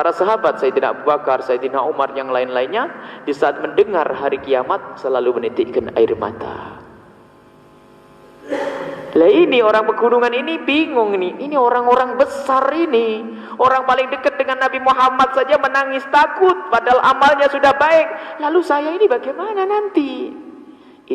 Para sahabat Sayyidina Abu Bakar, Sayyidina Umar, yang lain-lainnya di saat mendengar hari kiamat selalu menitikkan air mata. Lah ini orang pegunungan ini bingung nih. Ini orang-orang besar ini, orang paling dekat dengan Nabi Muhammad saja menangis takut padahal amalnya sudah baik. Lalu saya ini bagaimana nanti?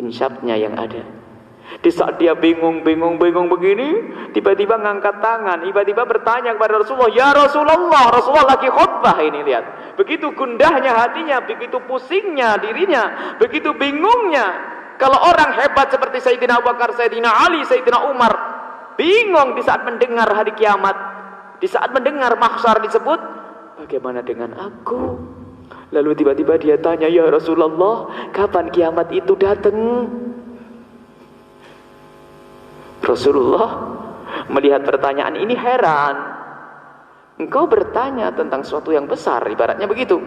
Insyafnya yang ada. Di saat dia bingung begini, tiba-tiba ngangkat tangan, tiba-tiba bertanya kepada Rasulullah, "Ya Rasulullah." Rasulullah lagi khutbah ini, lihat. Begitu gundahnya hatinya, begitu pusingnya dirinya, begitu bingungnya. Kalau orang hebat seperti Sayyidina Abu Bakar, Sayyidina Ali, Sayyidina Umar bingung di saat mendengar hari kiamat, di saat mendengar mahsyar disebut, bagaimana dengan aku? Lalu tiba-tiba dia tanya, "Ya Rasulullah, kapan kiamat itu datang?" Rasulullah melihat pertanyaan ini heran. Engkau bertanya tentang sesuatu yang besar, ibaratnya begitu.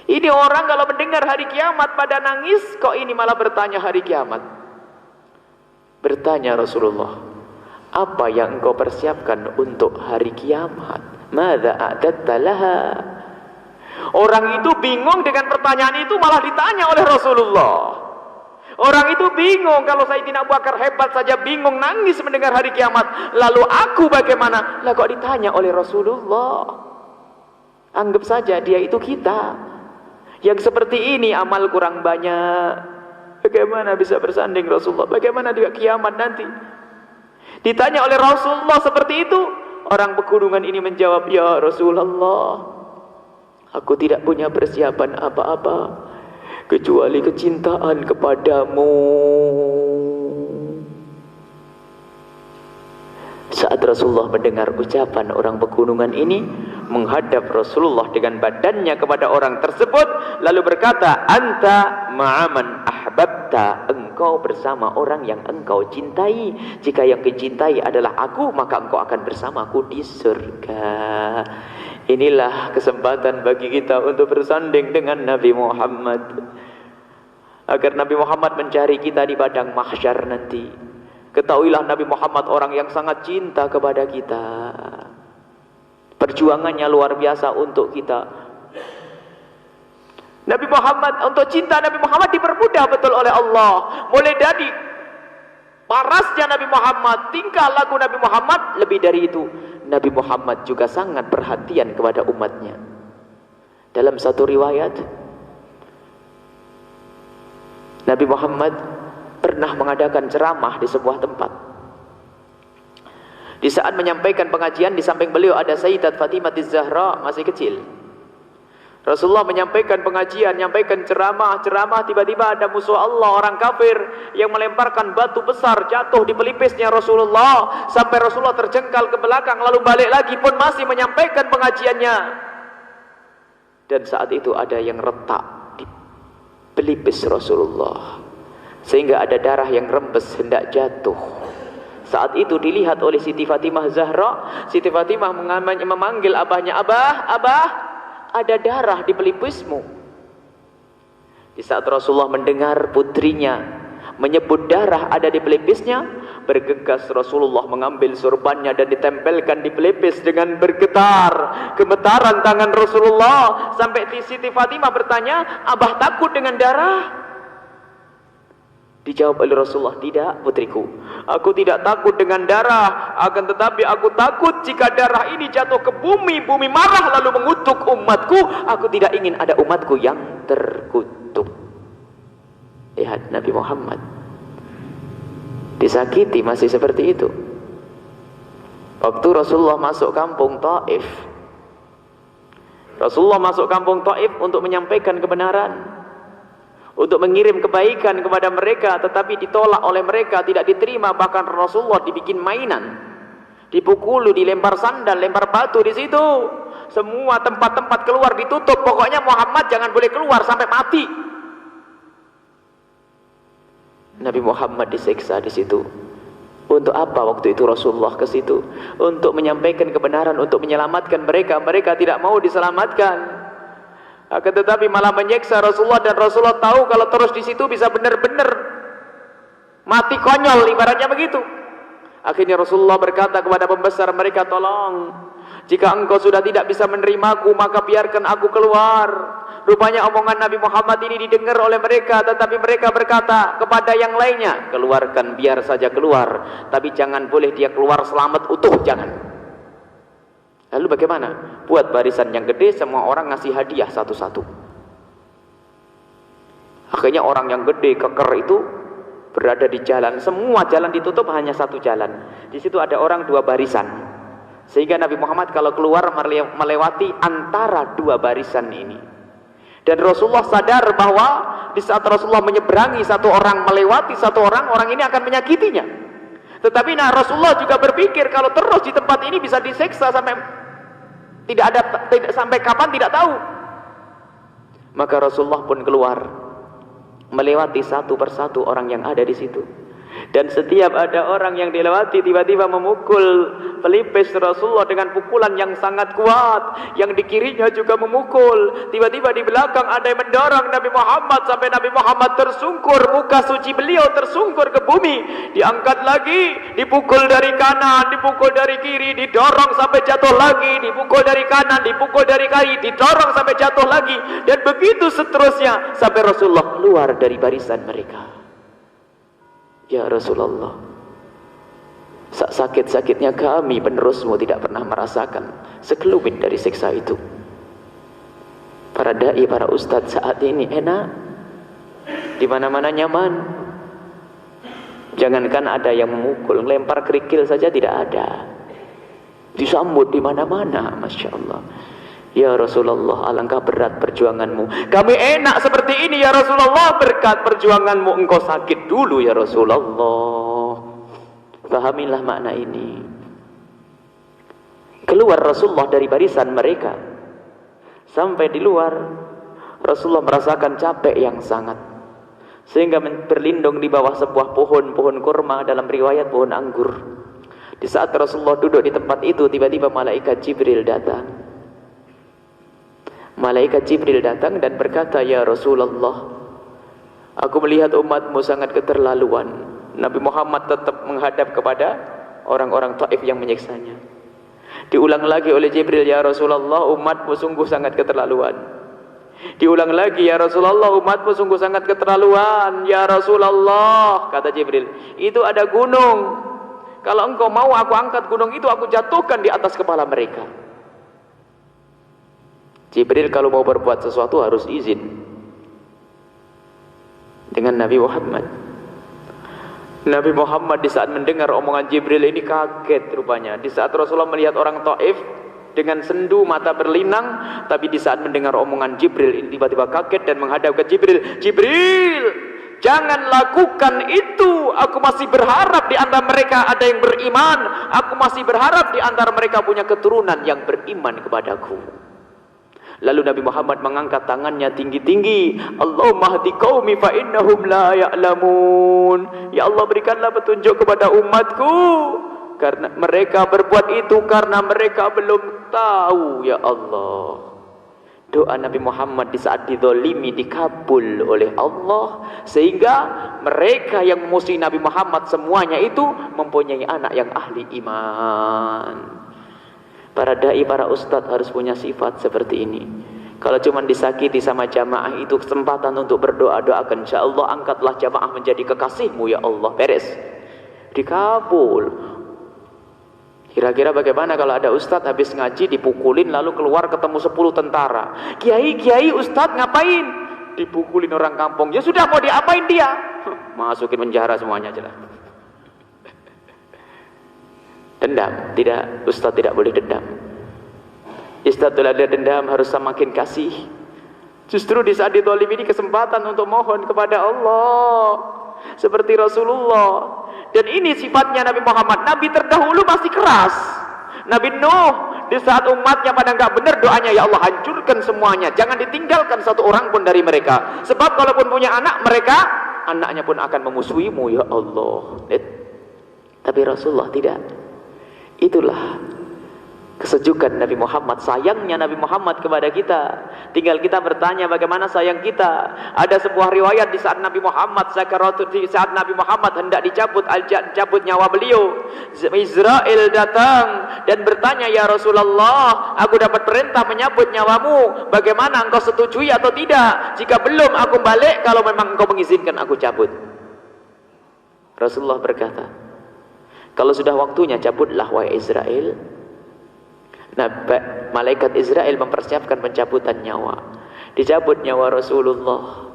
Ini orang kalau mendengar hari kiamat pada nangis, kok ini malah bertanya hari kiamat. Bertanya Rasulullah, apa yang engkau persiapkan untuk hari kiamat? Madza a'dadta laha? Orang itu bingung dengan pertanyaan itu malah ditanya oleh Rasulullah. Orang itu bingung, kalau Sayyidina Abu Bakar hebat saja bingung nangis mendengar hari kiamat. Lalu aku bagaimana? Lah kok ditanya oleh Rasulullah? Anggap saja dia itu kita. Yang seperti ini amal kurang banyak. Bagaimana bisa bersanding Rasulullah? Bagaimana juga kiamat nanti? Ditanya oleh Rasulullah seperti itu. Orang pegunungan ini menjawab, "Ya Rasulullah, aku tidak punya persiapan apa-apa kecuali kecintaan kepadamu." Saat Rasulullah mendengar ucapan orang pegunungan ini, menghadap Rasulullah dengan badannya kepada orang tersebut, lalu berkata, "Anta ma'aman ahbabta." Engkau bersama orang yang engkau cintai. Jika yang dicintai adalah aku, maka engkau akan bersamaku di surga. Inilah kesempatan bagi kita untuk bersanding dengan Nabi Muhammad, agar Nabi Muhammad mencari kita di padang mahsyar nanti. Ketahuilah Nabi Muhammad orang yang sangat cinta kepada kita. Perjuangannya luar biasa untuk kita. Nabi Muhammad, untuk cinta Nabi Muhammad dipermudah betul oleh Allah. Mulai dari parasnya Nabi Muhammad, tingkah laku Nabi Muhammad, lebih dari itu, Nabi Muhammad juga sangat perhatian kepada umatnya. Dalam satu riwayat, Nabi Muhammad pernah mengadakan ceramah di sebuah tempat. Di saat menyampaikan pengajian, di samping beliau ada Sayyidat Fatimah Az-Zahra, masih kecil. Rasulullah menyampaikan pengajian, menyampaikan ceramah, tiba-tiba ada musuh Allah, orang kafir yang melemparkan batu besar jatuh di pelipisnya Rasulullah, sampai Rasulullah terjengkal ke belakang, lalu balik lagi pun masih menyampaikan pengajiannya. Dan saat itu ada yang retak di pelipis Rasulullah, sehingga ada darah yang rembes hendak jatuh. Saat itu dilihat oleh Siti Fatimah Zahra. Siti Fatimah memanggil abahnya, "Abah, ada darah di pelipismu." Di saat Rasulullah mendengar putrinya menyebut darah ada di pelipisnya, bergegas Rasulullah mengambil surbannya dan ditempelkan di pelipis dengan bergetar. Gemetaran tangan Rasulullah sampai Siti Fatimah bertanya, "Abah takut dengan darah?" Dijawab oleh Rasulullah, "Tidak putriku, aku tidak takut dengan darah, akan tetapi aku takut jika darah ini jatuh ke bumi, bumi marah lalu mengutuk umatku. Aku tidak ingin ada umatku yang terkutuk." Lihat Nabi Muhammad disakiti masih seperti itu. Waktu Rasulullah masuk kampung Taif, Rasulullah masuk kampung Taif untuk menyampaikan kebenaran, untuk mengirim kebaikan kepada mereka, tetapi ditolak oleh mereka, tidak diterima. Bahkan Rasulullah dibikin mainan, dipukuli, dilempar sandal, lempar batu di situ. Semua tempat-tempat keluar ditutup. Pokoknya Muhammad jangan boleh keluar sampai mati. Nabi Muhammad disiksa di situ. Untuk apa waktu itu Rasulullah ke situ? Untuk menyampaikan kebenaran, untuk menyelamatkan mereka. Mereka tidak mau diselamatkan. Akan tetapi malah menyiksa Rasulullah, dan Rasulullah tahu kalau terus di situ bisa benar-benar mati konyol, ibaratnya begitu. Akhirnya Rasulullah berkata kepada pembesar mereka, "Tolong Jika engkau sudah tidak bisa menerimaku, maka biarkan aku keluar. Rupanya omongan Nabi Muhammad ini didengar oleh mereka, tetapi mereka berkata kepada yang lainnya, keluarkan, biar saja keluar, tapi jangan boleh dia keluar selamat utuh, jangan. Lalu bagaimana? Buat barisan yang gede, semua orang ngasih hadiah satu-satu. Akhirnya orang yang gede, keker itu berada di jalan, semua jalan ditutup, hanya satu jalan. Di situ ada orang dua barisan. Sehingga Nabi Muhammad kalau keluar melewati antara dua barisan ini. Dan Rasulullah sadar bahwa di saat Rasulullah menyeberangi satu orang, melewati satu orang, orang ini akan menyakitinya. Tetapi Rasulullah juga berpikir kalau terus di tempat ini bisa diseksa sampai sampai kapan tidak tahu. Maka Rasulullah pun keluar melewati satu persatu orang yang ada di situ. Dan setiap ada orang yang dilewati tiba-tiba memukul pelipis Rasulullah dengan pukulan yang sangat kuat. Yang di kirinya juga memukul. Tiba-tiba di belakang ada yang mendorong Nabi Muhammad sampai Nabi Muhammad tersungkur, muka suci beliau tersungkur ke bumi. Diangkat lagi, dipukul dari kanan, dipukul dari kiri, didorong sampai jatuh lagi, dipukul dari kanan, dipukul dari kiri, didorong sampai jatuh lagi, dan begitu seterusnya sampai Rasulullah keluar dari barisan mereka. Ya Rasulullah, sakit-sakitnya kami penerusmu tidak pernah merasakan sekelumit dari siksa itu. Para dai, para ustadz saat ini enak, di mana-mana nyaman. Jangankan ada yang memukul, lempar kerikil saja tidak ada. Disambut di mana-mana, masya Allah. Ya Rasulullah, alangkah berat perjuanganmu. Kami enak seperti ini ya Rasulullah, berkat perjuanganmu engkau sakit dulu ya Rasulullah. Pahamilah makna ini. Keluar Rasulullah dari barisan mereka. Sampai di luar, Rasulullah merasakan capek yang sangat. Sehingga berlindung di bawah sebuah pohon kurma, dalam riwayat pohon anggur. Di saat Rasulullah duduk di tempat itu, tiba-tiba malaikat Jibril datang. Malaikat Jibril datang dan berkata, ya Rasulullah, aku melihat umatmu sangat keterlaluan. Nabi Muhammad tetap menghadap kepada orang-orang Taif yang menyiksanya. Diulang lagi oleh Jibril, ya Rasulullah, umatmu sungguh sangat keterlaluan. Diulang lagi, ya Rasulullah, umatmu sungguh sangat keterlaluan. Ya Rasulullah, kata Jibril, itu ada gunung. Kalau engkau mau aku angkat gunung itu, aku jatuhkan di atas kepala mereka. Jibril kalau mau berbuat sesuatu harus izin dengan Nabi Muhammad. Nabi Muhammad di saat mendengar omongan Jibril ini kaget rupanya. Di saat Rasulullah melihat orang Taif dengan sendu, mata berlinang, tapi di saat mendengar omongan Jibril ini tiba-tiba kaget dan menghadap ke Jibril. Jibril, jangan lakukan itu. Aku masih berharap di antara mereka ada yang beriman. Aku masih berharap di antara mereka punya keturunan yang beriman kepadaku. Lalu Nabi Muhammad mengangkat tangannya tinggi-tinggi. Allahumma hdi qaumi fa innahum la ya'lamun. Ya Allah, berikanlah petunjuk kepada umatku, karena mereka berbuat itu karena mereka belum tahu ya Allah. Doa Nabi Muhammad di saat dizalimi dikabul oleh Allah, sehingga mereka yang memusuhi Nabi Muhammad semuanya itu mempunyai anak yang ahli iman. Para dai, para ustadz harus punya sifat seperti ini. Kalau cuma disakiti sama jamaah itu kesempatan untuk berdoa, doakan, insyaallah angkatlah jamaah menjadi kekasihmu ya Allah. Beres, dikabul. Kira-kira bagaimana kalau ada ustadz habis ngaji dipukulin lalu keluar ketemu 10 tentara. Kiai ustadz ngapain? Dipukulin orang kampung. Ya sudah, mau diapain dia? Masukin penjara semuanya aja lah. Dendam, tidak, ustaz tidak boleh dendam. Ustaz tidak boleh dendam, harus semakin kasih. Justru di saat ditolib ini kesempatan untuk mohon kepada Allah, seperti Rasulullah. Dan ini sifatnya Nabi Muhammad. Nabi terdahulu masih keras. Nabi Nuh di saat umatnya pada nggak benar doanya, ya Allah hancurkan semuanya, jangan ditinggalkan satu orang pun dari mereka. Sebab kalaupun punya anak, mereka anaknya pun akan memusuhimu ya Allah. Tapi Rasulullah tidak. Itulah Kesejukan Nabi Muhammad, sayangnya Nabi Muhammad kepada kita. Tinggal kita bertanya bagaimana sayang kita. Ada sebuah riwayat di saat Nabi Muhammad hendak dicabut nyawa beliau, Israel datang dan bertanya, "Ya Rasulullah, aku dapat perintah menyabut nyawamu. Bagaimana engkau setujui atau tidak? Jika belum, aku balik. Kalau memang engkau mengizinkan, aku cabut." Rasulullah berkata, "Kalau sudah waktunya, cabutlah wahai Israel." Nah, malaikat Israel mempersiapkan pencabutan nyawa. Dicabut nyawa Rasulullah.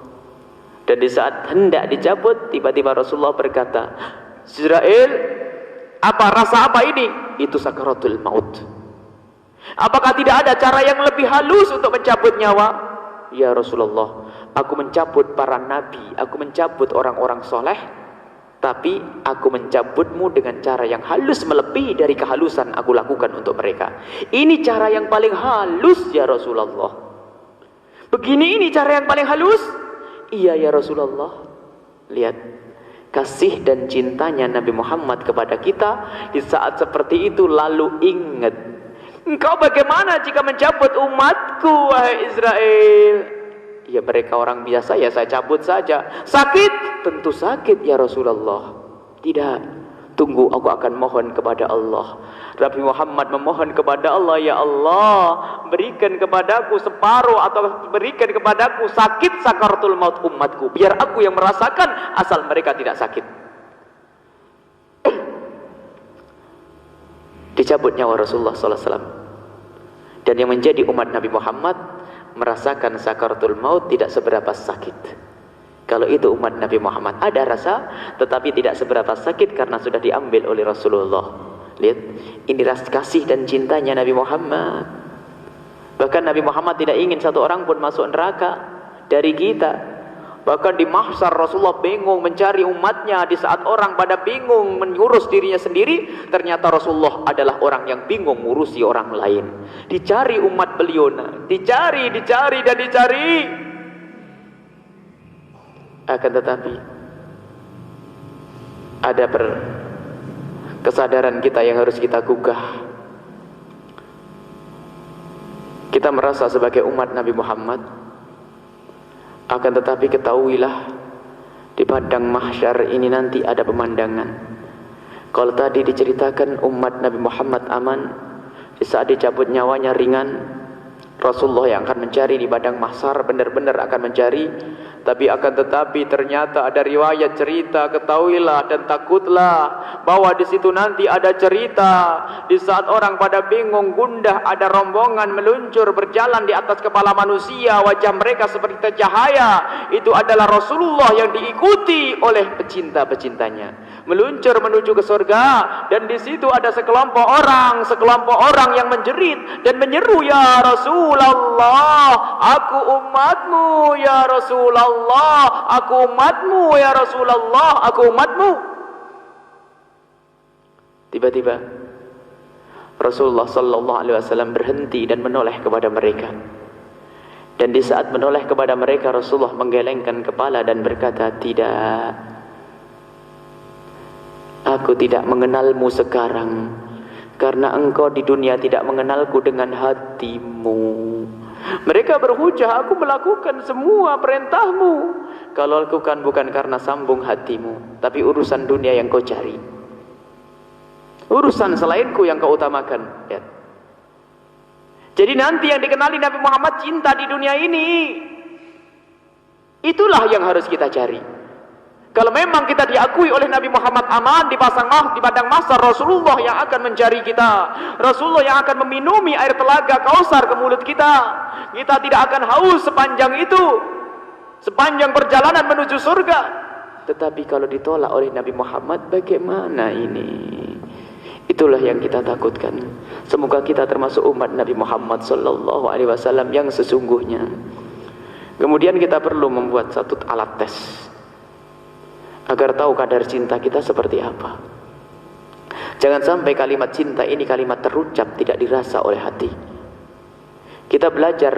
Dan di saat hendak dicabut, tiba-tiba Rasulullah berkata, "Israel, rasa apa ini?" "Itu sakaratul maut." "Apakah tidak ada cara yang lebih halus untuk mencabut nyawa?" "Ya Rasulullah, aku mencabut para nabi, aku mencabut orang-orang soleh, tapi aku mencabutmu dengan cara yang halus melebihi dari kehalusan aku lakukan untuk mereka." "Ini cara yang paling halus ya Rasulullah." "Begini ini cara yang paling halus?" "Iya ya Rasulullah." Lihat kasih dan cintanya Nabi Muhammad kepada kita di saat seperti itu. Lalu ingat, engkau bagaimana jika mencabut umatku wahai Israel? "Ya mereka orang biasa, ya saya cabut saja." "Sakit?" "Tentu sakit ya Rasulullah." "Tidak, tunggu, aku akan mohon kepada Allah." Nabi Muhammad memohon kepada Allah, "Ya Allah, berikan kepadaku separuh atau berikan kepadaku sakit sakaratul maut umatku, biar aku yang merasakan asal mereka tidak sakit." Dicabut nyawa Rasulullah SAW. Dan yang menjadi umat Nabi Muhammad merasakan sakaratul maut tidak seberapa sakit. Kalau itu umat Nabi Muhammad ada rasa, tetapi tidak seberapa sakit karena sudah diambil oleh Rasulullah. Lihat, ini rasa kasih dan cintanya Nabi Muhammad. Bahkan Nabi Muhammad tidak ingin satu orang pun masuk neraka dari kita. Bahkan di mahsyar Rasulullah bingung mencari umatnya. Di saat orang pada bingung mengurus dirinya sendiri, ternyata Rasulullah adalah orang yang bingung mengurusi orang lain. Dicari umat beliau, dicari dan dicari. Akan tetapi ada kesadaran kita yang harus kita gugah. Kita merasa sebagai umat Nabi Muhammad, akan tetapi ketahuilah di padang mahsyar ini nanti ada pemandangan. Kalau tadi diceritakan umat Nabi Muhammad aman, di saat dicabut nyawanya ringan, Rasulullah yang akan mencari di padang mahsyar, benar-benar akan mencari. Tapi akan tetapi ternyata ada riwayat cerita, ketahuilah dan takutlah bahwa di situ nanti ada cerita. Di saat orang pada bingung gundah, ada rombongan meluncur berjalan di atas kepala manusia, wajah mereka seperti cahaya. Itu adalah Rasulullah yang diikuti oleh pecinta-pecintanya, meluncur menuju ke surga. Dan di situ ada sekelompok orang yang menjerit dan menyeru, "Ya Rasulullah, aku umatmu ya Rasulullah, aku umatmu ya Rasulullah, aku umatmu." Tiba-tiba Rasulullah sallallahu alaihi wasallam berhenti dan menoleh kepada mereka. Dan di saat menoleh kepada mereka, Rasulullah menggelengkan kepala dan berkata, "Tidak, aku tidak mengenalmu sekarang, karena engkau di dunia tidak mengenalku dengan hatimu." Mereka berhujah, "Aku melakukan semua perintahmu." Kalau lakukan bukan karena sambung hatimu, tapi urusan dunia yang kau cari, urusan selainku yang kau utamakan. Ya. Jadi nanti yang dikenali Nabi Muhammad cinta di dunia ini, itulah yang harus kita cari. Kalau memang kita diakui oleh Nabi Muhammad aman di padang mahsyar, Rasulullah yang akan mencari kita, Rasulullah yang akan meminumi air telaga Kausar ke mulut kita. Kita tidak akan haus sepanjang itu, sepanjang perjalanan menuju surga. Tetapi kalau ditolak oleh Nabi Muhammad, bagaimana ini? Itulah yang kita takutkan. Semoga kita termasuk umat Nabi Muhammad sallallahu alaihi wasallam yang sesungguhnya. Kemudian kita perlu membuat satu alat tes agar tahu kadar cinta kita seperti apa. Jangan sampai kalimat cinta ini kalimat terucap tidak dirasa oleh hati. Kita belajar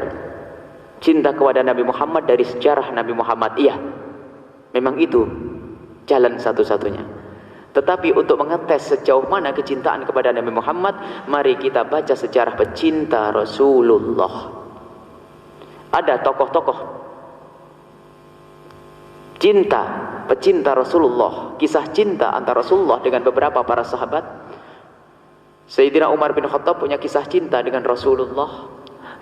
cinta kepada Nabi Muhammad dari sejarah Nabi Muhammad. Iya, memang itu jalan satu-satunya. Tetapi untuk mengetes sejauh mana kecintaan kepada Nabi Muhammad, mari kita baca sejarah pecinta Rasulullah. Ada tokoh-tokoh cinta, pecinta Rasulullah, kisah cinta antara Rasulullah dengan beberapa para sahabat. Sayyidina Umar bin Khattab punya kisah cinta dengan Rasulullah.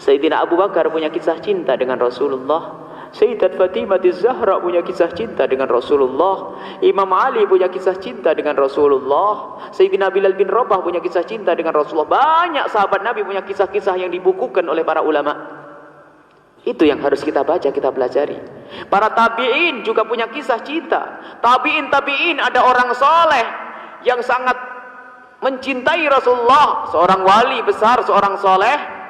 Sayyidina Abu Bakar punya kisah cinta dengan Rasulullah. Sayyidat Fatimah Az-Zahra punya kisah cinta dengan Rasulullah. Imam Ali punya kisah cinta dengan Rasulullah. Sayyidina Bilal bin Rabah punya kisah cinta dengan Rasulullah. Banyak sahabat Nabi punya kisah-kisah yang dibukukan oleh para ulama. Itu yang harus kita baca, kita pelajari. Para tabi'in juga punya kisah cinta. Tabi'in ada orang soleh yang sangat mencintai Rasulullah. Seorang wali besar, seorang soleh,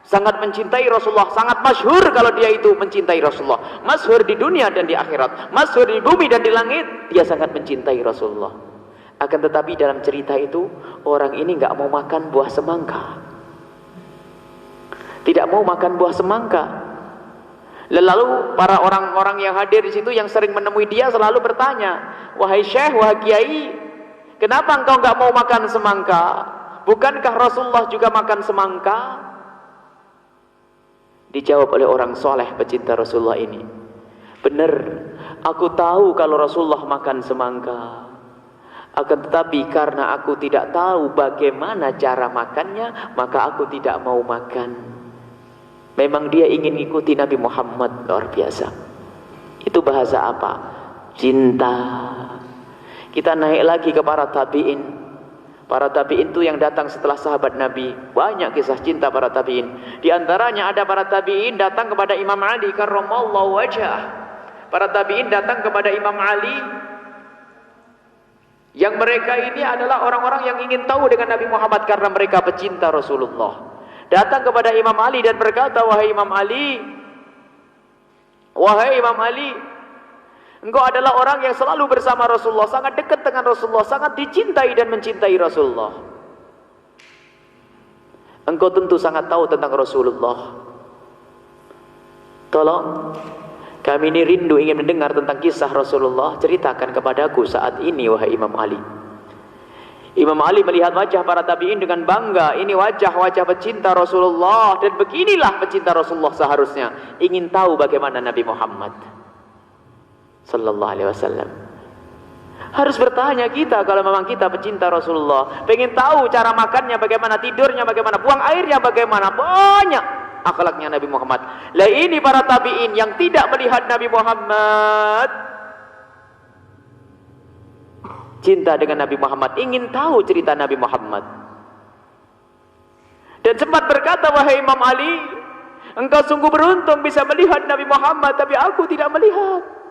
sangat mencintai Rasulullah, sangat masyhur kalau dia itu mencintai Rasulullah, masyhur di dunia dan di akhirat, masyhur di bumi dan di langit, dia sangat mencintai Rasulullah. Akan tetapi dalam cerita itu, orang ini nggak mau makan buah semangka, tidak mau makan buah semangka. Lalu para orang-orang yang hadir di situ yang sering menemui dia selalu bertanya, wahai syekh, wahai kiai, kenapa engkau nggak mau makan semangka? Bukankah Rasulullah juga makan semangka? Dijawab oleh orang soleh pecinta Rasulullah ini, benar, aku tahu kalau Rasulullah makan semangka. Akan tetapi karena aku tidak tahu bagaimana cara makannya, maka aku tidak mau makan. Memang dia ingin ikuti Nabi Muhammad, luar biasa. Itu bahasa apa? Cinta. Kita naik lagi ke para tabi'in. Para tabi'in itu yang datang setelah sahabat Nabi. Banyak kisah cinta para tabi'in. Di antaranya ada para tabi'in datang kepada Imam Ali karramallahu wajhah. Para tabi'in datang kepada Imam Ali, yang mereka ini adalah orang-orang yang ingin tahu dengan Nabi Muhammad karena mereka pecinta Rasulullah. Datang kepada Imam Ali dan berkata, wahai Imam Ali, engkau adalah orang yang selalu bersama Rasulullah, sangat dekat dengan Rasulullah, sangat dicintai dan mencintai Rasulullah. Engkau tentu sangat tahu tentang Rasulullah. Tolong, kami ini rindu ingin mendengar tentang kisah Rasulullah. Ceritakan kepadaku saat ini, wahai Imam Ali. Imam Ali melihat wajah para tabi'in dengan bangga. Ini wajah-wajah pecinta Rasulullah. Dan beginilah pecinta Rasulullah seharusnya. Ingin tahu bagaimana Nabi Muhammad Sallallahu Alaihi Wasallam. Harus bertanya kita kalau memang kita pecinta Rasulullah, pengen tahu cara makannya bagaimana, tidurnya bagaimana, buang airnya bagaimana, banyak akhlaknya Nabi Muhammad. Lah ini para tabi'in yang tidak melihat Nabi Muhammad, cinta dengan Nabi Muhammad, ingin tahu cerita Nabi Muhammad, dan sempat berkata, wahai Imam Ali, engkau sungguh beruntung bisa melihat Nabi Muhammad, tapi aku tidak melihat.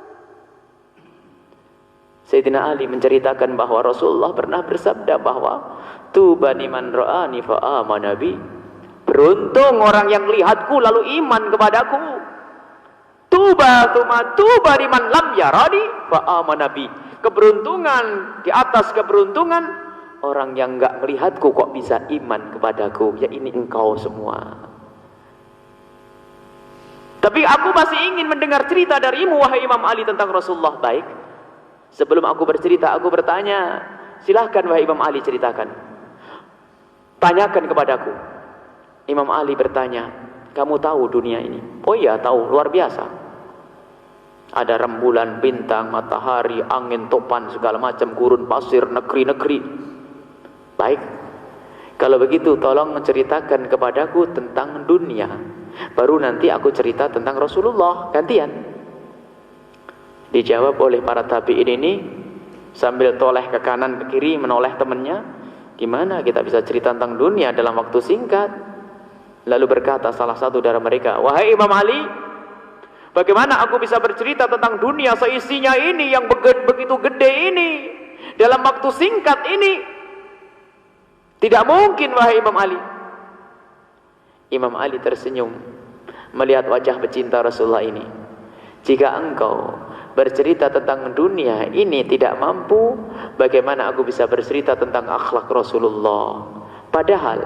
Sayyidina Ali menceritakan bahwa Rasulullah pernah bersabda bahwa tuba liman ra'ani fa amana bi. Beruntung orang yang melihatku lalu iman kepadaku. Tuba liman lam yarani fa amana bi. Keberuntungan di atas keberuntungan orang yang enggak melihatku kok bisa iman kepadaku. Ya ini engkau semua. Tapi aku masih ingin mendengar cerita darimu, wahai Imam Ali, tentang Rasulullah. Baik. Sebelum aku bercerita, aku bertanya, silahkan wahai Imam Ali ceritakan. Tanyakan kepadaku. Imam Ali bertanya, kamu tahu dunia ini? Oh iya tahu, luar biasa. Ada rembulan, bintang, matahari, angin, topan, segala macam, gurun, pasir, negeri-negeri. Baik, kalau begitu tolong menceritakan kepadaku tentang dunia. Baru nanti aku cerita tentang Rasulullah, gantian. Dijawab oleh para tabi'in ini sambil toleh ke kanan ke kiri menoleh temannya, gimana kita bisa cerita tentang dunia dalam waktu singkat? Lalu berkata salah satu dari mereka, wahai Imam Ali, bagaimana aku bisa bercerita tentang dunia seisinya ini yang begitu gede ini dalam waktu singkat ini? Tidak mungkin wahai Imam Ali. Imam Ali tersenyum melihat wajah pecinta Rasulullah ini. Jika engkau bercerita tentang dunia ini tidak mampu, bagaimana aku bisa bercerita tentang akhlak Rasulullah? Padahal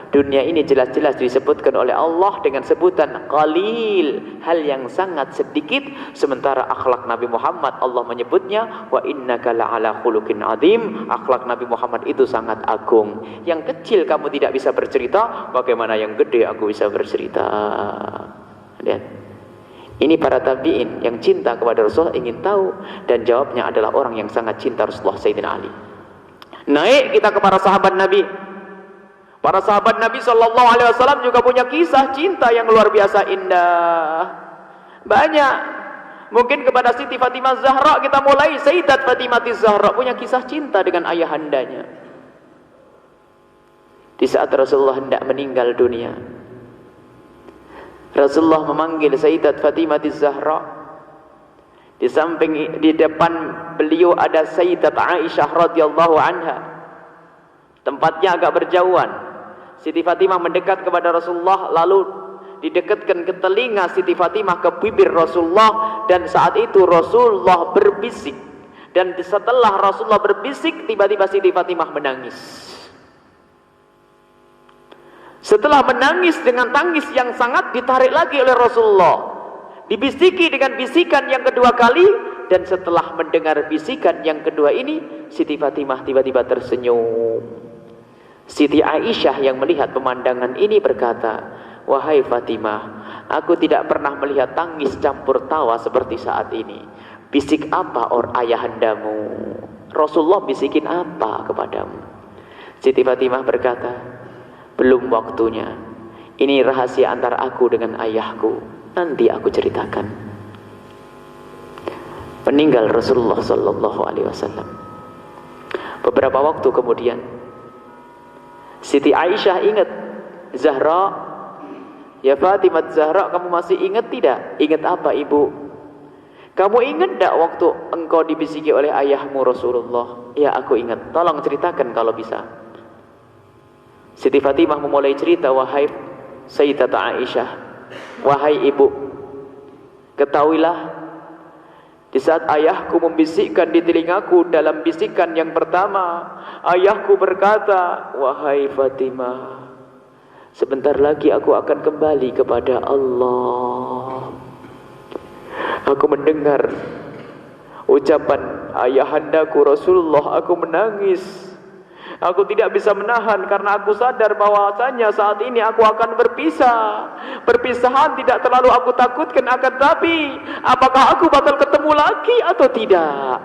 Dunia ini jelas-jelas disebutkan oleh Allah dengan sebutan qalil, hal yang sangat sedikit. Sementara akhlak Nabi Muhammad Allah menyebutnya wa innaka la'ala khuluqin adzim. Akhlak Nabi Muhammad itu sangat agung. Yang kecil kamu tidak bisa bercerita, bagaimana yang gede aku bisa bercerita. Lihat. Ini para tabi'in yang cinta kepada Rasulullah ingin tahu, dan jawabnya adalah orang yang sangat cinta Rasulullah Sayyidina Ali. Naik kita ke para sahabat Nabi. Para sahabat Nabi SAW juga punya kisah cinta yang luar biasa indah. Banyak. Mungkin kepada Siti Fatimah Zahra kita mulai. Sayyidat Fatimah Zahra punya kisah cinta dengan ayahandanya. Di saat Rasulullah hendak meninggal dunia, Rasulullah memanggil Sayyidat Fatimah Zahra. Di depan beliau ada Sayyidat Aisyah radhiyallahu anha. Tempatnya agak berjauhan. Siti Fatimah mendekat kepada Rasulullah, lalu didekatkan ke telinga Siti Fatimah, ke bibir Rasulullah, dan saat itu Rasulullah berbisik. Dan setelah Rasulullah berbisik, tiba-tiba Siti Fatimah menangis. Setelah menangis dengan tangis yang sangat, ditarik lagi oleh Rasulullah, dibisiki dengan bisikan yang kedua kali. Dan setelah mendengar bisikan yang kedua ini, Siti Fatimah tiba-tiba tersenyum. Siti Aisyah yang melihat pemandangan ini berkata, wahai Fatimah, aku tidak pernah melihat tangis campur tawa seperti saat ini. Bisik apa ayahandamu? Rasulullah bisikin apa kepadamu? Siti Fatimah berkata, belum waktunya. Ini rahasia antara aku dengan ayahku. Nanti aku ceritakan. Meninggal Rasulullah SAW. Beberapa waktu kemudian, Siti Aisyah ingat, Zahra, ya Fatimah Zahra, kamu masih ingat tidak? Ingat apa ibu? Kamu ingat tidak waktu engkau dibisiki oleh ayahmu Rasulullah? Ya aku ingat, tolong ceritakan kalau bisa. Siti Fatimah memulai cerita, wahai Sayyidat Aisyah, wahai ibu, ketahuilah, di saat ayahku membisikkan di telingaku dalam bisikan yang pertama, ayahku berkata, wahai Fatimah, sebentar lagi aku akan kembali kepada Allah. Aku mendengar ucapan ayahandaku Rasulullah, aku menangis. Aku tidak bisa menahan karena aku sadar bahwasanya saat ini aku akan berpisah. Perpisahan tidak terlalu aku takutkan, akan tapi apakah aku bakal ketemu lagi atau tidak?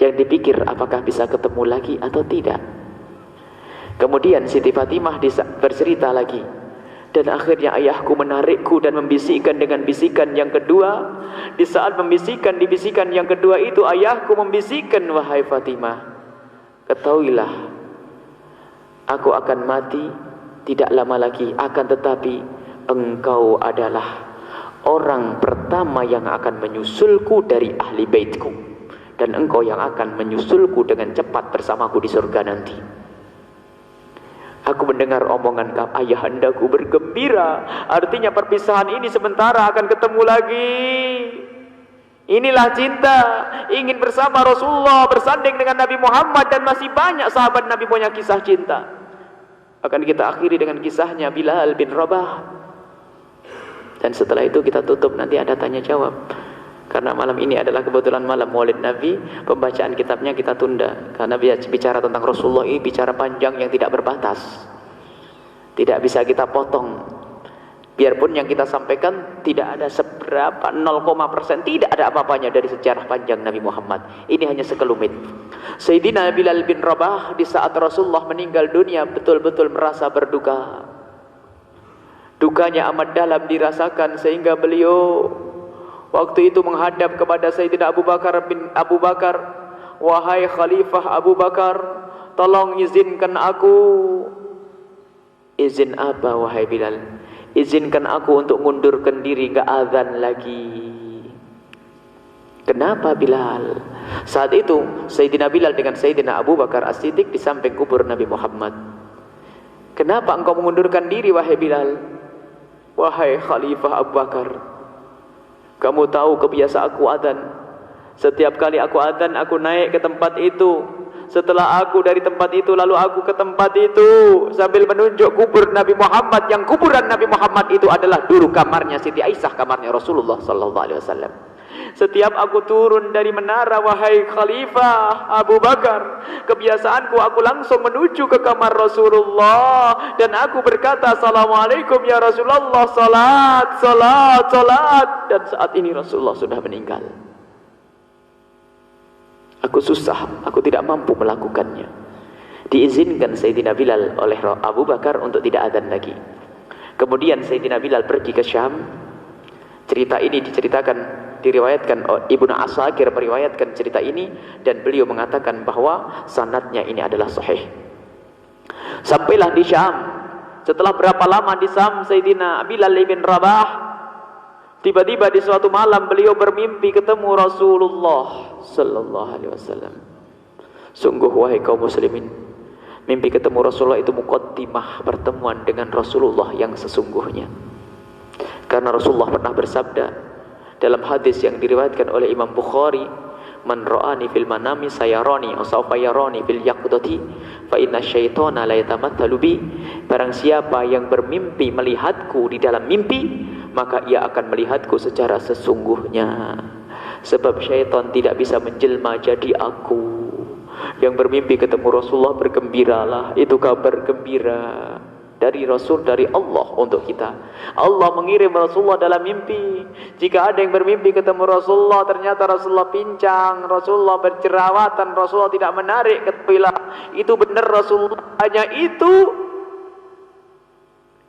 Yang dipikir apakah bisa ketemu lagi atau tidak. Kemudian Siti Fatimah bercerita lagi. Dan akhirnya ayahku menarikku dan membisikkan dengan bisikan yang kedua. Di saat membisikkan di bisikan yang kedua itu, ayahku membisikkan, wahai Fatimah, ketahuilah, aku akan mati tidak lama lagi, akan tetapi engkau adalah orang pertama yang akan menyusulku dari ahli baitku, dan engkau yang akan menyusulku dengan cepat bersamaku di surga nanti. Aku mendengar omongan ayahandaku bergembira. Artinya perpisahan ini sementara, akan ketemu lagi. Inilah cinta, ingin bersama Rasulullah, bersanding dengan Nabi Muhammad. Dan masih banyak sahabat Nabi punya kisah cinta. Akan kita akhiri dengan kisahnya Bilal bin Rabah. Dan setelah itu kita tutup, nanti ada tanya jawab. Karena malam ini adalah kebetulan malam Maulid Nabi, pembacaan kitabnya kita tunda. Karena bicara tentang Rasulullah ini bicara panjang yang tidak berbatas. Tidak bisa kita potong. Biarpun yang kita sampaikan tidak ada seberapa 0,%, tidak ada apa-apanya dari sejarah panjang Nabi Muhammad. Ini hanya sekelumit. Sayyidina Bilal bin Rabah di saat Rasulullah meninggal dunia betul-betul merasa berduka. Dukanya amat dalam dirasakan sehingga beliau waktu itu menghadap kepada Sayyidina Abu Bakar, wahai Khalifah Abu Bakar, tolong izinkan aku. Izin apa wahai Bilal? Izinkan aku untuk mundurkan diri, gak azan lagi. Kenapa Bilal? Saat itu Sayyidina Bilal dengan Sayyidina Abu Bakar As-Siddiq di samping kubur Nabi Muhammad. Kenapa engkau mengundurkan diri wahai Bilal? Wahai Khalifah Abu Bakar, kamu tahu kebiasaan aku adzan. Setiap kali aku adzan, aku naik ke tempat itu. Setelah aku dari tempat itu, lalu aku ke tempat itu sambil menunjuk kubur Nabi Muhammad, yang kuburan Nabi Muhammad itu adalah dulu kamarnya Siti Aisyah, kamarnya Rasulullah sallallahu alaihi wasallam. Setiap aku turun dari menara, wahai Khalifah Abu Bakar, kebiasaanku aku langsung menuju ke kamar Rasulullah dan aku berkata, Assalamualaikum ya Rasulullah, salat, salat, salat. Dan saat ini Rasulullah sudah meninggal. Aku susah, aku tidak mampu melakukannya. Diizinkan Sayyidina Bilal oleh Abu Bakar untuk tidak adzan lagi. Kemudian Sayyidina Bilal pergi ke Syam. Cerita ini diriwayatkan Ibnu Asakir meriwayatkan cerita ini, dan beliau mengatakan bahwa sanadnya ini adalah sahih. Sampailah di Syam. Setelah berapa lama di Syam, Sayyidina Bilal bin Rabah, tiba-tiba di suatu malam beliau bermimpi ketemu Rasulullah sallallahu alaihi wasallam. Sungguh wahai kaum muslimin, mimpi ketemu Rasulullah itu muqaddimah pertemuan dengan Rasulullah yang sesungguhnya. Karena Rasulullah pernah bersabda dalam hadis yang diriwayatkan oleh Imam Bukhari, man ra'ani fil manami sayarani aw sawfa yarani fil yaqdati fa inna syaitana la yatamathalu bi. Barang siapa yang bermimpi melihatku di dalam mimpi, maka ia akan melihatku secara sesungguhnya. Sebab syaitan tidak bisa menjelma jadi aku. Yang bermimpi ketemu Rasulullah bergembiralah, itu kabar gembira dari Rasul, dari Allah untuk kita. Allah mengirim Rasulullah dalam mimpi. Jika ada yang bermimpi ketemu Rasulullah, ternyata Rasulullah pincang, Rasulullah berjerawatan, Rasulullah tidak menarik kepilah, itu benar Rasulullah, hanya itu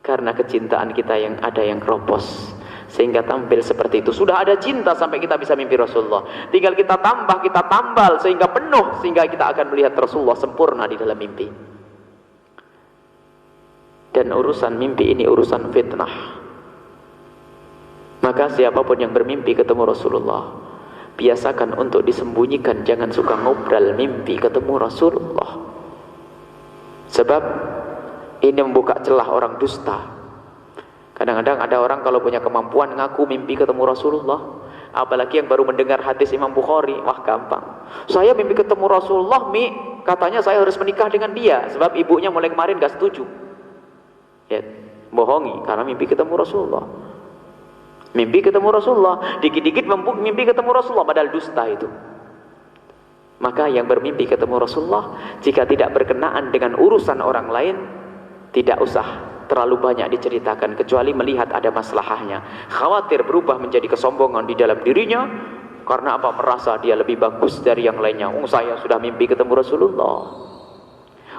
karena kecintaan kita yang ada yang keropos sehingga tampil seperti itu. Sudah ada cinta sampai kita bisa mimpi Rasulullah, tinggal kita tambah, kita tambal sehingga penuh, sehingga kita akan melihat Rasulullah sempurna di dalam mimpi. Dan urusan mimpi ini urusan fitnah. Maka siapapun yang bermimpi ketemu Rasulullah, biasakan untuk disembunyikan, jangan suka ngobrol mimpi ketemu Rasulullah. Sebab ini membuka celah orang dusta. Kadang-kadang ada orang kalau punya kemampuan ngaku mimpi ketemu Rasulullah, apalagi yang baru mendengar hadis Imam Bukhari, wah gampang. Saya mimpi ketemu Rasulullah, katanya saya harus menikah dengan dia, sebab ibunya mulai kemarin gak setuju. Ya, bohongi karena mimpi ketemu Rasulullah. Mimpi ketemu Rasulullah, dikit-dikit mimpi ketemu Rasulullah, padahal dusta itu. Maka yang bermimpi ketemu Rasulullah, jika tidak berkenaan dengan urusan orang lain, tidak usah terlalu banyak diceritakan, kecuali melihat ada maslahahnya. Khawatir berubah menjadi kesombongan di dalam dirinya, karena apa? Merasa dia lebih bagus dari yang lainnya. Saya sudah mimpi ketemu Rasulullah.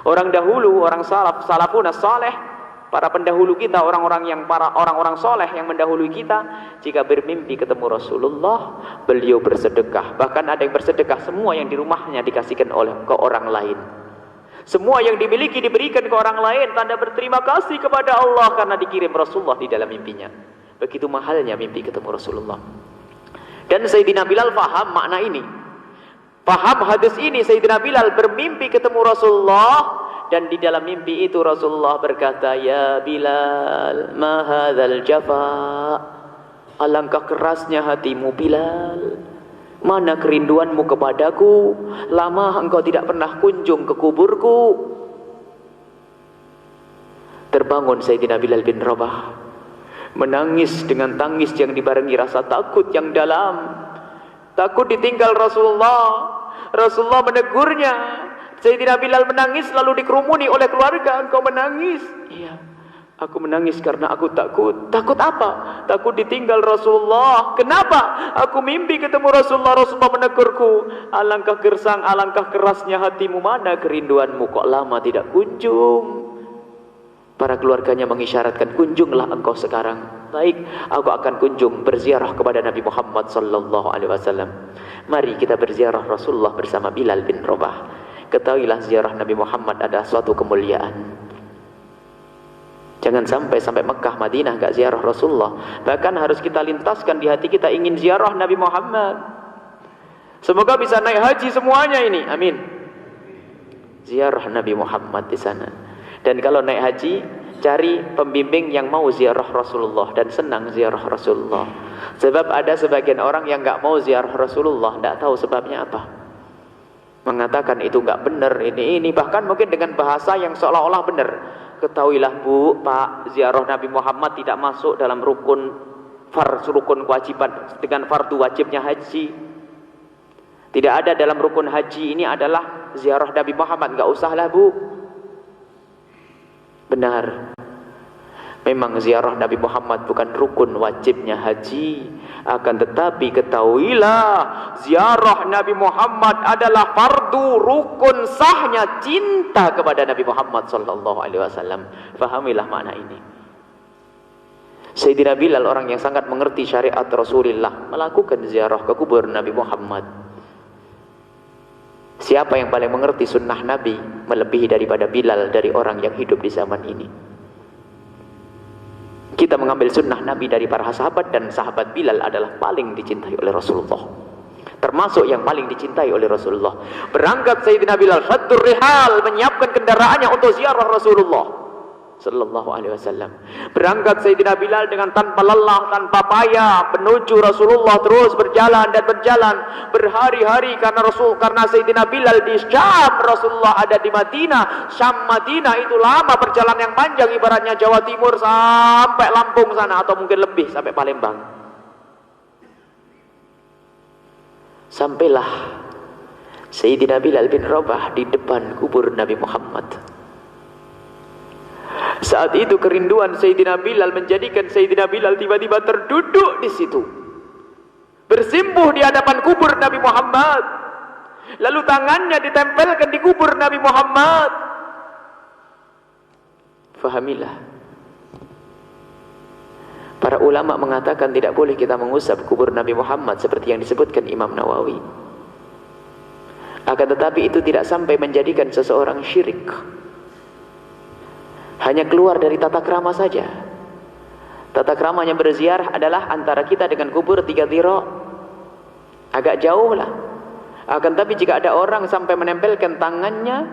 Orang dahulu, orang salafun as-salih, para pendahulu kita, orang-orang soleh yang mendahului kita, jika bermimpi ketemu Rasulullah, beliau bersedekah. Bahkan ada yang bersedekah semua yang di rumahnya dikasihkan ke orang lain. Semua yang dimiliki diberikan ke orang lain, tanda berterima kasih kepada Allah karena dikirim Rasulullah di dalam mimpinya. Begitu mahalnya mimpi ketemu Rasulullah. Dan Sayyidina Bilal faham makna ini, paham hadis ini. Sayyidina Bilal bermimpi ketemu Rasulullah, dan di dalam mimpi itu Rasulullah berkata, ya Bilal, ma hadzal jafa, alangkah kerasnya hatimu Bilal, mana kerinduanmu kepadaku, lama engkau tidak pernah kunjung ke kuburku. Terbangun Sayyidina Bilal bin Rabah, menangis dengan tangis yang dibarengi rasa takut yang dalam. Takut ditinggal Rasulullah. Rasulullah menegurnya. Sayyidina Bilal menangis, lalu dikerumuni oleh keluarga. Engkau menangis? Iya, aku menangis karena aku takut. Takut apa? Takut ditinggal Rasulullah. Kenapa? Aku mimpi ketemu Rasulullah. Rasulullah menegurku, alangkah gersang, alangkah kerasnya hatimu, mana kerinduanmu, kok lama tidak kunjung. Para keluarganya mengisyaratkan, kunjunglah engkau sekarang. Baik, aku akan kunjung berziarah kepada Nabi Muhammad sallallahu alaihi wasallam. Mari kita berziarah Rasulullah bersama Bilal bin Rabah. Ketahuilah ziarah Nabi Muhammad adalah suatu kemuliaan. Jangan sampai Mekah, Madinah gak ziarah Rasulullah. Bahkan harus kita lintaskan di hati kita, ingin ziarah Nabi Muhammad. Semoga bisa naik haji semuanya ini, amin. Ziarah Nabi Muhammad di sana. Dan kalau naik haji, cari pembimbing yang mau ziarah Rasulullah dan senang ziarah Rasulullah. Sebab ada sebagian orang yang gak mau ziarah Rasulullah, gak tahu sebabnya apa. mengatakan itu enggak benar, ini bahkan mungkin dengan bahasa yang seolah-olah benar. Ketahuilah Bu, Pak, ziarah Nabi Muhammad tidak masuk dalam rukun kewajiban dengan fardu wajibnya haji. Tidak ada dalam rukun haji ini adalah ziarah Nabi Muhammad, enggak usahlah Bu. Benar. Memang ziarah Nabi Muhammad bukan rukun wajibnya haji, akan tetapi ketahuilah ziarah Nabi Muhammad adalah fardu rukun sahnya cinta kepada Nabi Muhammad sallallahu alaihi wasallam. Fahamilah makna ini. Sayyidina Bilal, orang yang sangat mengerti syariat Rasulullah, melakukan ziarah ke kubur Nabi Muhammad. Siapa yang paling mengerti sunnah Nabi melebihi daripada Bilal dari orang yang hidup di zaman ini? Kita mengambil sunnah Nabi dari para sahabat, dan sahabat Bilal adalah paling dicintai oleh Rasulullah, termasuk yang paling dicintai oleh Rasulullah. Berangkat Sayyidina Bilal syaddur rihal, menyiapkan kendaraannya untuk ziarah Rasulullah sallallahu alaihi wasallam. Berangkat Sayyidina Bilal dengan tanpa lelah, tanpa payah menuju Rasulullah, terus berjalan dan berjalan berhari-hari karena Sayyidina Bilal di Syam, Rasulullah ada di Madinah. Syam Madinah itu lama perjalanan yang panjang, ibaratnya Jawa Timur sampai Lampung sana, atau mungkin lebih sampai Palembang. Sampailah Sayyidina Bilal bin Rabah di depan kubur Nabi Muhammad. Saat itu kerinduan Sayyidina Bilal menjadikan Sayyidina Bilal tiba-tiba terduduk di situ, bersimpuh di hadapan kubur Nabi Muhammad, lalu tangannya ditempelkan di kubur Nabi Muhammad. Fahamilah, para ulama mengatakan tidak boleh kita mengusap kubur Nabi Muhammad seperti yang disebutkan Imam Nawawi. Akan tetapi itu tidak sampai menjadikan seseorang syirik. Hanya keluar dari tata krama saja. Tata kramanya berziarah adalah antara kita dengan kubur 3 dhira', agak jauh lah. Akan tapi jika ada orang sampai menempelkan tangannya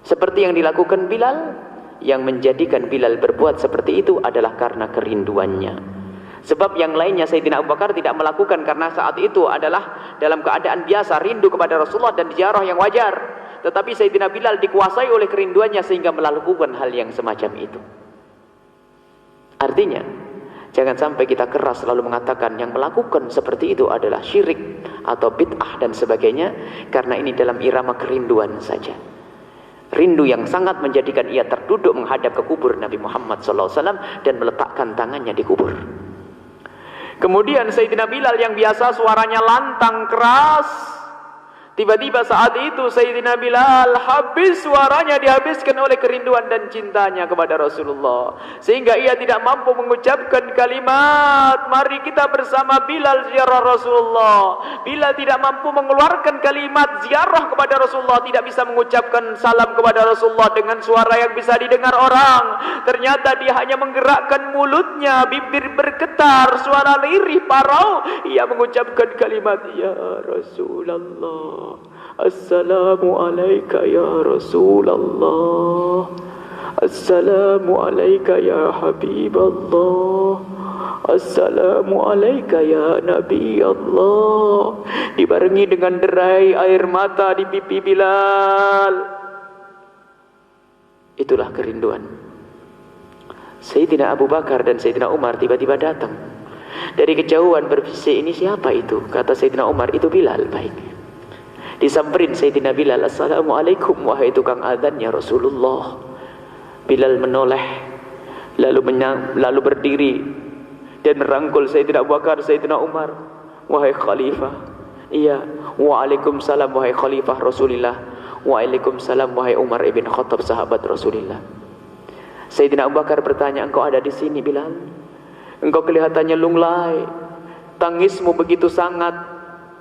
seperti yang dilakukan Bilal, yang menjadikan Bilal berbuat seperti itu adalah karena kerinduannya. Sebab yang lainnya Sayyidina Abu Bakar tidak melakukan karena saat itu adalah dalam keadaan biasa, rindu kepada Rasulullah dan ziarah yang wajar. Tetapi Sayyidina Bilal dikuasai oleh kerinduannya sehingga melakukan hal yang semacam itu. Artinya, jangan sampai kita keras selalu mengatakan yang melakukan seperti itu adalah syirik atau bid'ah dan sebagainya, karena ini dalam irama kerinduan saja. Rindu yang sangat menjadikan ia terduduk menghadap ke kubur Nabi Muhammad SAW dan meletakkan tangannya di kubur. Kemudian Sayyidina Bilal yang biasa suaranya lantang keras, tiba-tiba saat itu Sayyidina Bilal habis suaranya, dihabiskan oleh kerinduan dan cintanya kepada Rasulullah, sehingga ia tidak mampu mengucapkan kalimat mari kita bersama Bilal ziarah Rasulullah. Bilal tidak mampu mengeluarkan kalimat ziarah kepada Rasulullah, tidak bisa mengucapkan salam kepada Rasulullah dengan suara yang bisa didengar orang. Ternyata dia hanya menggerakkan mulutnya, bibir bergetar, suara lirih parau, ia mengucapkan kalimat ya Rasulullah, Assalamu alayka ya Rasulullah, Assalamu alayka ya Habiballah, Assalamu alayka ya Nabi Allah. Dibarengi dengan derai air mata di pipi Bilal. Itulah kerinduan. Sayyidina Abu Bakar dan Sayyidina Umar tiba-tiba datang dari kejauhan berbisik, ini siapa itu? Kata Sayyidina Umar, itu Bilal. Baik. Disamperin Sayyidina Bilal, Assalamualaikum wahai tukang adzan ya Rasulullah. Bilal menoleh, lalu berdiri dan merangkul Sayyidina Abu Bakar, Sayyidina Umar. Wahai khalifah. Iya. Waalaikumsalam wahai khalifah Rasulullah. Waalaikumsalam wahai Umar ibn Khattab sahabat Rasulullah. Sayyidina Abu Bakar bertanya, engkau ada di sini Bilal? Engkau kelihatannya lunglai, tangismu begitu sangat,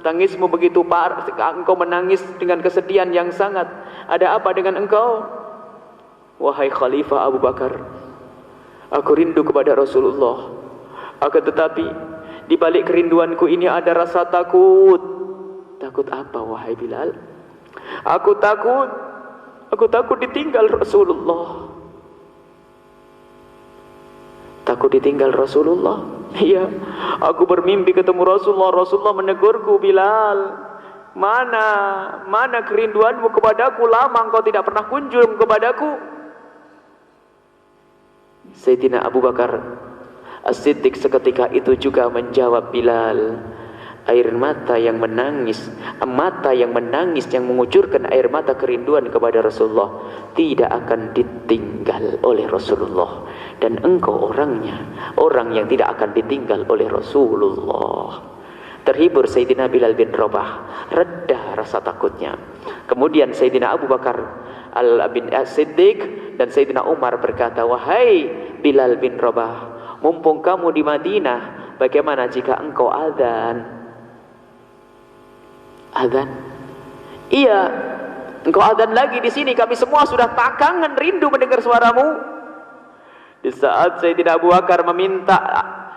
tangismu begitu parah, engkau menangis dengan kesedihan yang sangat. Ada apa dengan engkau? Wahai Khalifah Abu Bakar, aku rindu kepada Rasulullah. Akan tetapi di balik kerinduanku ini ada rasa takut. Takut apa wahai Bilal? Aku takut ditinggal Rasulullah. Takut ditinggal Rasulullah. Iya, aku bermimpi ketemu Rasulullah. Rasulullah menegurku, Bilal, Mana kerinduanmu kepadaku? Lama engkau tidak pernah kunjung kepadaku. Sayyidina Abu Bakar As-Siddiq seketika itu juga menjawab Bilal, air mata yang menangis yang mengucurkan air mata kerinduan kepada Rasulullah tidak akan ditinggal oleh Rasulullah, dan engkau orangnya, orang yang tidak akan ditinggal oleh Rasulullah. Terhibur Sayyidina Bilal bin Rabah, reda rasa takutnya. Kemudian Sayyidina Abu Bakar bin As-Siddiq dan Sayyidina Umar berkata, wahai Bilal bin Rabah, mumpung kamu di Madinah, bagaimana jika engkau azan? Azan? Iya, engkau azan lagi di sini. Kami semua sudah tak kangen, rindu mendengar suaramu. Di saat Sayyidina Abu Bakar meminta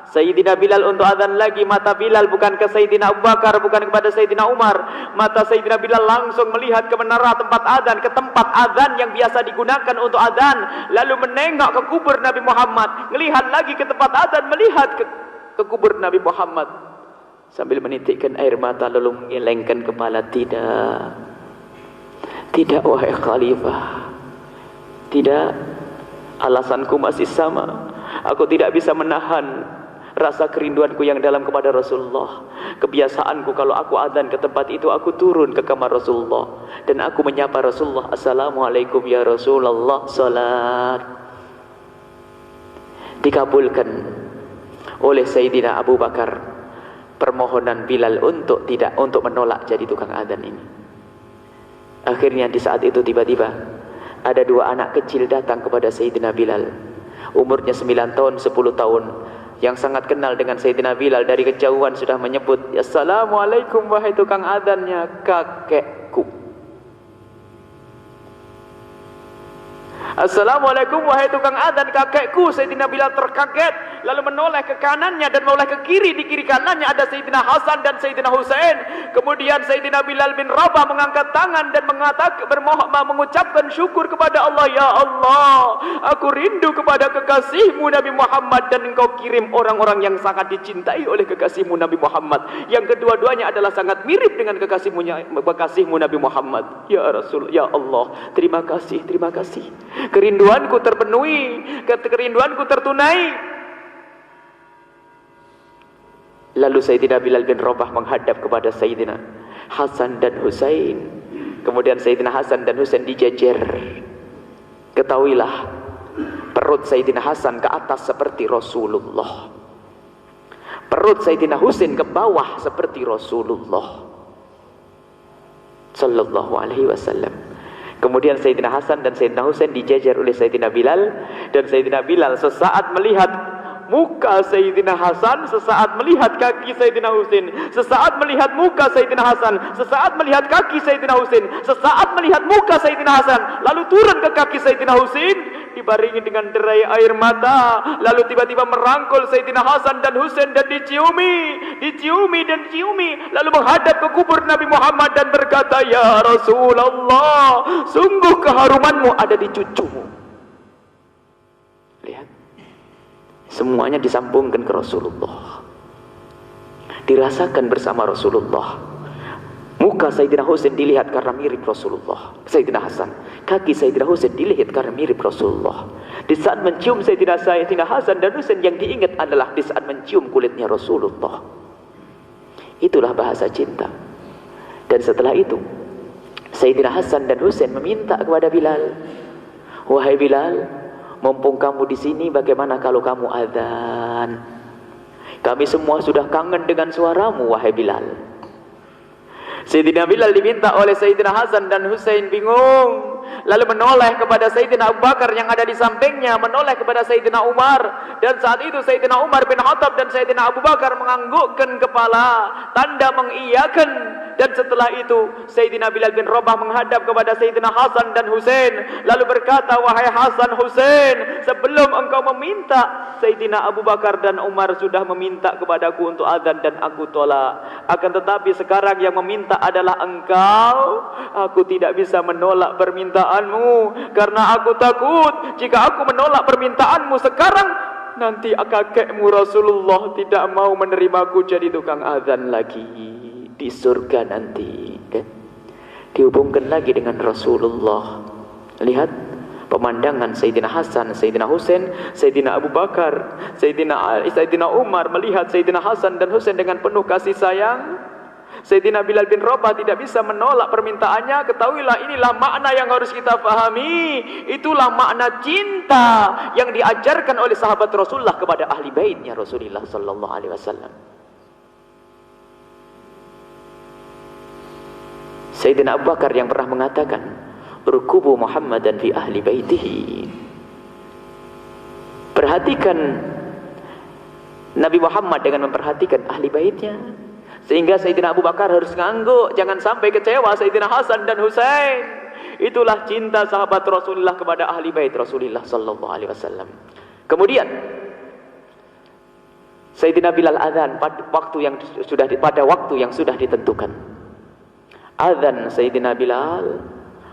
Sayyidina Bilal untuk azan lagi, mata Bilal bukan ke Sayyidina Abu Bakar, bukan kepada Sayyidina Umar. Mata Sayyidina Bilal langsung melihat ke menara tempat azan, ke tempat azan yang biasa digunakan untuk azan. Lalu menengok ke kubur Nabi Muhammad, melihat lagi ke tempat azan, melihat ke kubur Nabi Muhammad. Sambil menitikkan air mata lalu mengelengkan kepala. Tidak wahai Khalifah, tidak. Alasanku masih sama. Aku tidak bisa menahan rasa kerinduanku yang dalam kepada Rasulullah. Kebiasaanku kalau aku azan ke tempat itu, aku turun ke kamar Rasulullah dan aku menyapa Rasulullah, Assalamualaikum ya Rasulullah, salat. Dikabulkan oleh Sayyidina Abu Bakar permohonan Bilal untuk menolak jadi tukang azan ini. Akhirnya di saat itu tiba-tiba ada dua anak kecil datang kepada Sayyidina Bilal, umurnya 9 tahun, 10 tahun, yang sangat kenal dengan Sayyidina Bilal. Dari kejauhan sudah menyebut, Assalamualaikum wahai tukang adzannya kakekku. Assalamualaikum wahai tukang adzan kakekku. Sayyidina Bilal terkaget, lalu menoleh ke kanannya dan menoleh ke kiri. Di kiri kanannya ada Sayyidina Hasan dan Sayyidina Husain. Kemudian Sayyidina Bilal bin Rabah mengangkat tangan dan mengucapkan syukur kepada Allah. Ya Allah, aku rindu kepada kekasihmu Nabi Muhammad, dan engkau kirim orang-orang yang sangat dicintai oleh kekasihmu Nabi Muhammad, yang kedua-duanya adalah sangat mirip dengan kekasihmu Nabi Muhammad. Ya Rasul, ya Allah, terima kasih, terima kasih. Kerinduanku terpenuhi, kerinduanku tertunai. Lalu Sayyidina Bilal bin Rabah menghadap kepada Sayyidina Hasan dan Husain. Kemudian Sayyidina Hasan dan Husain dijejer. Ketahuilah, perut Sayyidina Hasan ke atas seperti Rasulullah, perut Sayyidina Husain ke bawah seperti Rasulullah sallallahu alaihi wasallam. Kemudian Sayyidina Hasan dan Sayyidina Husain dijejer oleh Sayyidina Bilal, dan Sayyidina Bilal sesaat melihat muka Sayyidina Hasan, sesaat melihat kaki Sayyidina Husain, sesaat melihat muka Sayyidina Hasan, sesaat melihat kaki Sayyidina Husain, sesaat melihat muka Sayyidina Hasan, lalu turun ke kaki Sayyidina Husain dibaringi dengan derai air mata, lalu tiba-tiba merangkul Sayyidina Hasan dan Husain dan diciumi, lalu menghadap ke kubur Nabi Muhammad dan berkata, ya Rasulullah, sungguh keharumanmu ada di cucumu. Lihat, semuanya disambungkan ke Rasulullah, dirasakan bersama Rasulullah. Muka Sayyidina Husain dilihat karena mirip Rasulullah, Sayyidina Hasan. Kaki Sayyidina Husain dilihat karena mirip Rasulullah. Di saat mencium Sayyidina Hasan dan Husain, yang diingat adalah di saat mencium kulitnya Rasulullah. Itulah bahasa cinta. Dan setelah itu Sayyidina Hasan dan Husain meminta kepada Bilal, wahai Bilal, mumpung kamu di sini, bagaimana kalau kamu adzan? Kami semua sudah kangen dengan suaramu, wahai Bilal. Sayyidina Bilal diminta oleh Sayyidina Hasan dan Husain bingung, lalu menoleh kepada Sayyidina Abu Bakar yang ada di sampingnya, menoleh kepada Sayyidina Umar, dan saat itu Sayyidina Umar bin Khattab dan Sayyidina Abu Bakar menganggukkan kepala, tanda mengiyakan. Dan setelah itu Sayyidina Bilal bin Rabah menghadap kepada Sayyidina Hasan dan Husain, lalu berkata, wahai Hasan, Husain, sebelum engkau meminta, Sayyidina Abu Bakar dan Umar sudah meminta kepadaku untuk azan dan aku tolak. Akan tetapi sekarang yang meminta adalah engkau. Aku tidak bisa menolak permintaanmu, karena aku takut jika aku menolak permintaanmu sekarang, nanti kakekmu Rasulullah tidak mau menerimaku jadi tukang azan lagi di surga nanti. Okay? Dihubungkan lagi dengan Rasulullah. Lihat pemandangan Sayyidina Hasan, Sayyidina Husain, Sayyidina Abu Bakar, Sayyidina Umar melihat Sayyidina Hasan dan Husain dengan penuh kasih sayang. Sayyidina Bilal bin Rabah tidak bisa menolak permintaannya. Ketahuilah, inilah makna yang harus kita pahami. Itulah makna cinta yang diajarkan oleh sahabat Rasulullah kepada ahli baitnya Rasulullah sallallahu alaihi wasallam. Sayyidina Abu Bakar yang pernah mengatakan, "Rukubu Muhammadan fi ahli baitihi." Perhatikan Nabi Muhammad dengan memperhatikan ahli baitnya. Sehingga Sayyidina Abu Bakar harus ngangguk, jangan sampai kecewa Sayyidina Hasan dan Husain. Itulah cinta sahabat Rasulullah kepada ahli bait Rasulullah sallallahu alaihi wasallam. Kemudian Sayyidina Bilal azan pada waktu yang sudah ditentukan. Azan Sayyidina Bilal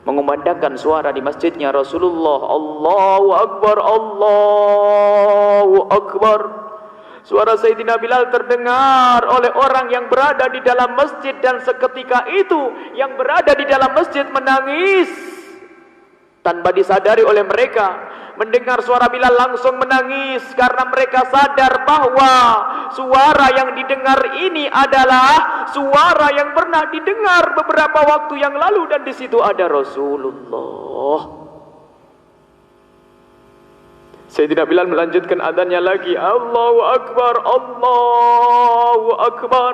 mengumandangkan suara di masjidnya Rasulullah, Allahu Akbar, Allahu Akbar. Suara Sayyidina Bilal terdengar oleh orang yang berada di dalam masjid, dan seketika itu yang berada di dalam masjid menangis tanpa disadari oleh mereka. Mendengar suara Bilal langsung menangis karena mereka sadar bahwa suara yang didengar ini adalah suara yang pernah didengar beberapa waktu yang lalu, dan di situ ada Rasulullah. Sayyidina Bilal melanjutkan adhannya lagi, Allahu Akbar, Allahu Akbar.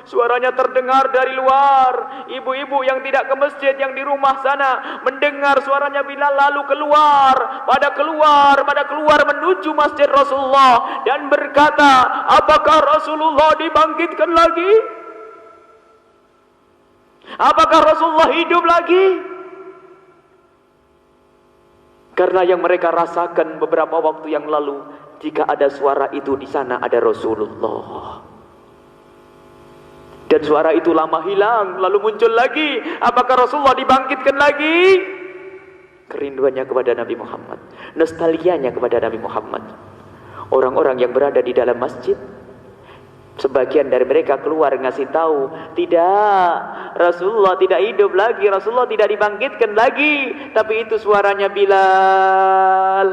Suaranya terdengar dari luar. Ibu-ibu yang tidak ke masjid, yang di rumah sana, mendengar suaranya Bilal lalu keluar. Pada keluar menuju masjid Rasulullah dan berkata, apakah Rasulullah dibangkitkan lagi? Apakah Rasulullah hidup lagi? Karena yang mereka rasakan beberapa waktu yang lalu, jika ada suara itu di sana ada Rasulullah. Dan suara itu lama hilang, lalu muncul lagi. Apakah Rasulullah dibangkitkan lagi? Kerinduannya kepada Nabi Muhammad, nostalgianya kepada Nabi Muhammad. Orang-orang yang berada di dalam masjid, sebagian dari mereka keluar ngasih tahu, tidak, Rasulullah tidak hidup lagi, Rasulullah tidak dibangkitkan lagi, tapi itu suaranya Bilal.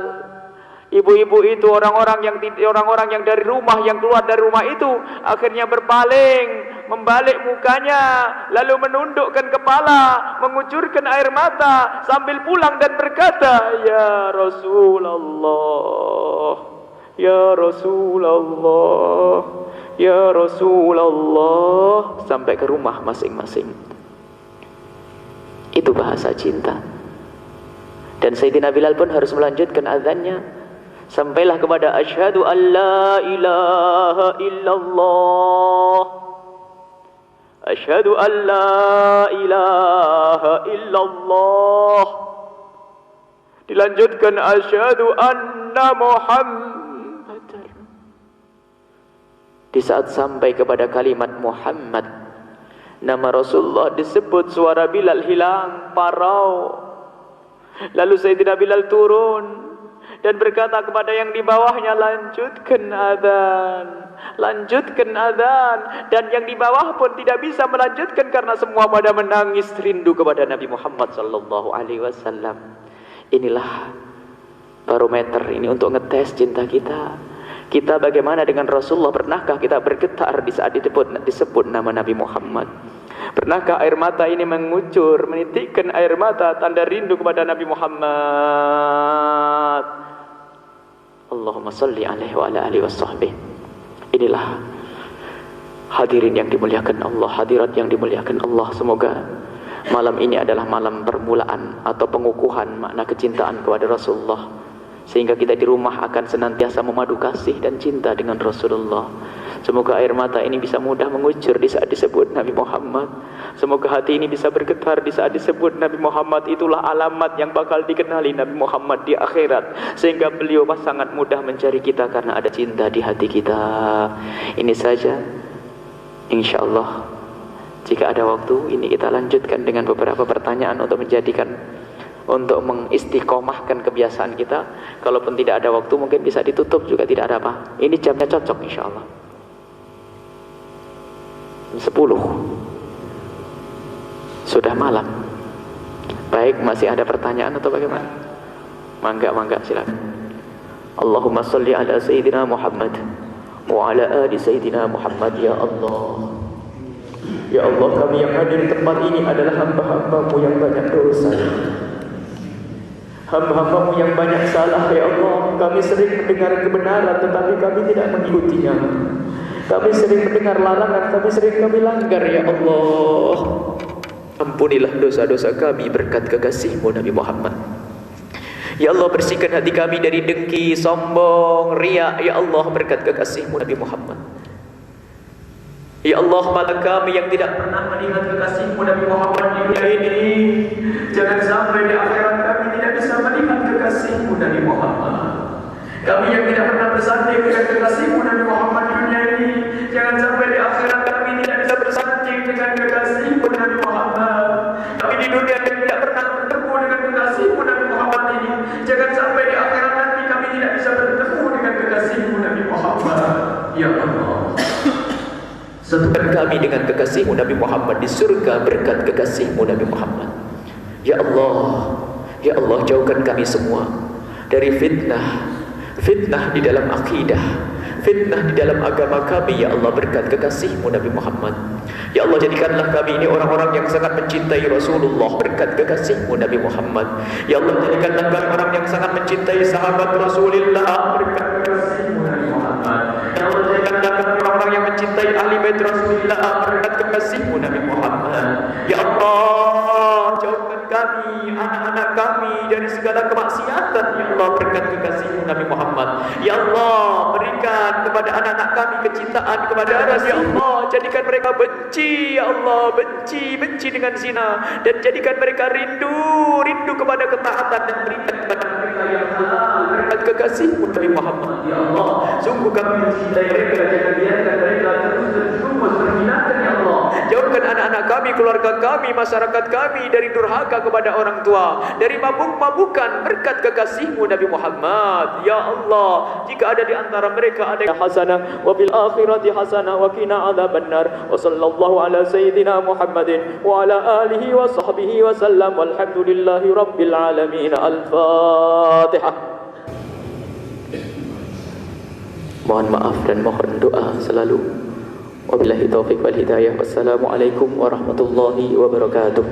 Ibu-ibu itu, orang-orang yang dari rumah, yang keluar dari rumah itu, akhirnya berpaling, membalik mukanya, lalu menundukkan kepala, mengucurkan air mata sambil pulang dan berkata, ya Rasulullah, ya Rasulullah, ya Rasulullah, sampai ke rumah masing-masing. Itu bahasa cinta. Dan Sayyidina Bilal pun harus melanjutkan azannya. Sampailah kepada asyhadu an la ilaha illallah, asyhadu an la ilaha illallah. Dilanjutkan asyhadu anna Muhammadar. Di saat sampai kepada kalimat Muhammad, nama Rasulullah disebut, suara Bilal hilang, parau. Lalu Sayyidina Bilal turun dan berkata kepada yang di bawahnya, lanjutkan adzan, lanjutkan adzan. Dan yang di bawah pun tidak bisa melanjutkan karena semua pada menangis rindu kepada Nabi Muhammad sallallahu alaihi wasallam. Inilah barometer ini untuk ngetes cinta kita. Kita bagaimana dengan Rasulullah? Pernahkah kita bergetar di saat disebut nama Nabi Muhammad? Pernahkah air mata ini mengucur, menitikkan air mata tanda rindu kepada Nabi Muhammad? Allahumma salli alaihi wa ala alihi washabbihi. Inilah hadirin yang dimuliakan Allah, hadirat yang dimuliakan Allah. Semoga malam ini adalah malam permulaan atau pengukuhan makna kecintaan kepada Rasulullah, sehingga kita di rumah akan senantiasa memadu kasih dan cinta dengan Rasulullah. Semoga air mata ini bisa mudah mengucur di saat disebut Nabi Muhammad. Semoga hati ini bisa bergetar di saat disebut Nabi Muhammad. Itulah alamat yang bakal dikenali Nabi Muhammad di akhirat, sehingga beliau sangat mudah mencari kita karena ada cinta di hati kita. Ini saja, insya Allah. Jika ada waktu, ini kita lanjutkan dengan beberapa pertanyaan untuk mengistiqomahkan kebiasaan kita. Kalaupun tidak ada waktu, mungkin bisa ditutup juga, tidak ada apa. Ini jamnya cocok insya Allah. 10. Sudah malam. Baik, masih ada pertanyaan atau bagaimana? Mangga silakan. Allahumma salli ala Sayyidina Muhammad wa ala ali Sayyidina Muhammad. Ya Allah, ya Allah, kami yang hadir di tempat ini adalah hamba-hambamu yang banyak dosa, hamba-hambamu yang banyak salah. Ya Allah, kami sering mendengar kebenaran tetapi kami tidak mengikutinya. Kami sering mendengar larangan tapi sering kami langgar. Ya Allah, ampunilah dosa-dosa kami berkat kekasih-Mu Nabi Muhammad. Ya Allah, bersihkan hati kami dari dengki, sombong, riya. Ya Allah, berkat kekasih-Mu Nabi Muhammad. Ya Allah, mata kami yang tidak pernah melihat kekasih-Mu Nabi Muhammad di dunia ini, jangan sampai di akhirat kami tidak bisa melihat kekasih-Mu Nabi Muhammad. Kami yang tidak pernah bersanding dengan kekasih-Mu Nabi Muhammad di dunia ini, jangan sampai di akhirat kami tidak bisa bersanding dengan kekasih-Mu Nabi Muhammad. Kami di dunia ini tidak pernah bertemu dengan kekasih-Mu Nabi Muhammad ini, jangan sampai di akhirat nanti kami tidak bisa bertemu dengan kekasih-Mu Nabi Muhammad. Ya Allah, satukan kami dengan kekasih-Mu Nabi Muhammad di surga berkat kekasih-Mu Nabi Muhammad. Ya Allah, jauhkan kami semua dari fitnah di dalam akidah, fitnah di dalam agama kami. Ya Allah, berkat kekasih-Mu Nabi Muhammad. Ya Allah, jadikanlah kami ini orang-orang yang sangat mencintai Rasulullah berkat kekasih-Mu Nabi Muhammad. Ya Allah, jadikanlah kami orang yang sangat mencintai sahabat Rasulullah berkat kekasih-Mu Nabi Muhammad. Ya Allah, jadikanlah kami orang-orang yang mencintai ahli bait Rasulullah berkat kekasih-Mu Nabi Muhammad. Ya Allah, jauhkan kami, anak-anak kami dari segala kemaksiatan. Ya Allah, berkat kekasih-Mu Nabi Muhammad. Ya Allah, berikan kepada anak-anak kami kecintaan kepada Rasul. Ya Allah, jadikan mereka benci, ya Allah, benci dengan zina, dan jadikan mereka rindu kepada ketaatan, dan berikan kepada mereka yang halal berkat kekasih-Mu Nabi Muhammad. Ya Allah, sungguh kami mencintai mereka, jangan biarkan mereka terus terjerumus berzinakan. Ya Allah, jauhkan anak-anak kami, keluarga kami, masyarakat kami dari durhaka kepada orang tua, dari mabuk-mabukan berkat kekasih-Mu Nabi Muhammad. Ya Allah, jika ada di antara mereka ada yang hasanah wa bil akhirati hasanah wa qina adzabannar. Wa sallallahu ala sayyidina Muhammadin wa ala alihi wa sahbihi wa sallam. Walhamdulillahi rabbil alamin. Al-Fatihah. Mohon maaf dan mohon doa selalu. Wabillahi taufiq wal hidayah. Wassalamualaikum warahmatullahi wabarakatuh.